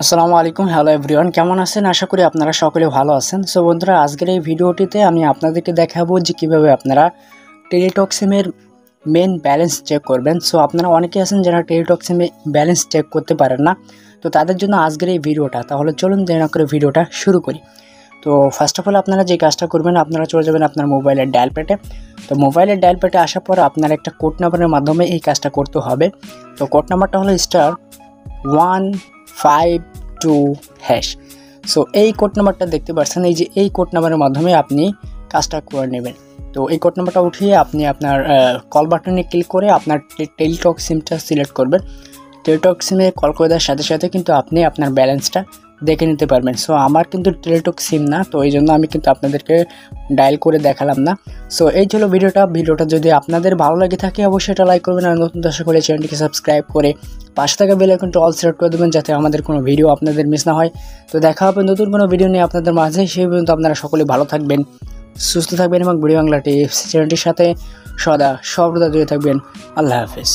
আসসালামু আলাইকুম। Hello everyone, কেমন আছেন? আশা করি আপনারা সকলে ভালো আছেন। সো বন্ধুরা, আজকের এই ভিডিওটিতে আমি আপনাদেরকে দেখাবো যে কীভাবে আপনারা টেলিটক সিমের মেন ব্যালেন্স চেক করবেন। সো আপনারা অনেকে আছেন যারা টেলিটক সিমে ব্যালেন্স চেক করতে পারেন না, তো তাদের জন্য আজকের এই ভিডিওটা। তাহলে চলুন দেরি না করে ভিডিওটা শুরু করি। তো ফার্স্ট অফ অল আপনারা যে কাজটা করবেন, আপনারা চলে যাবেন আপনার মোবাইলের ডায়াল প্যাডে। তো মোবাইলের ডায়াল প্যাডে আসার পর আপনার একটা কোড নাম্বারের মাধ্যমে এই কাজটা করতে হবে। তো কোড নাম্বারটা হলো *152#। সো এই কোড নাম্বারটা দেখতে পাচ্ছেন, এই যে এই কোড নাম্বারের মাধ্যমে আপনি কাজটা করে নেবেন। তো এই কোড নাম্বারটা উঠিয়ে আপনি আপনার কল বাটনে ক্লিক করে আপনার টেলিটক সিমটা সিলেক্ট করবেন। টেলিটক সিমে কল করে দেওয়ার সাথে সাথে কিন্তু আপনি আপনার ব্যালেন্সটা দেখে নিতে পারবেন। সো আমার কিন্তু টেলিটক সিম না, তো এই জন্য আমি কিন্তু আপনাদেরকে ডায়াল করে দেখালাম না। সো এই ছিল ভিডিওটা যদি আপনাদের ভালো লাগে থাকে অবশ্যই এটা লাইক করবেন, আর নতুন দর্শক হলে চ্যানেলটিকে সাবস্ক্রাইব করে পাশে থাকা বেল আইকনটা অল সিলেক্ট করে দেবেন, যাতে আমাদের কোনো ভিডিও আপনাদের মিস না হয়। তো দেখা হবে নতুন কোনো ভিডিও নিয়ে আপনাদের মাঝে। সেই পর্যন্ত আপনারা সকলে ভালো থাকবেন, সুস্থ থাকবেন এবং বুড়ি বাংলা টিপস চ্যানেলটির সাথে সর্বদা জুড়ে থাকবেন। আল্লাহ হাফেজ।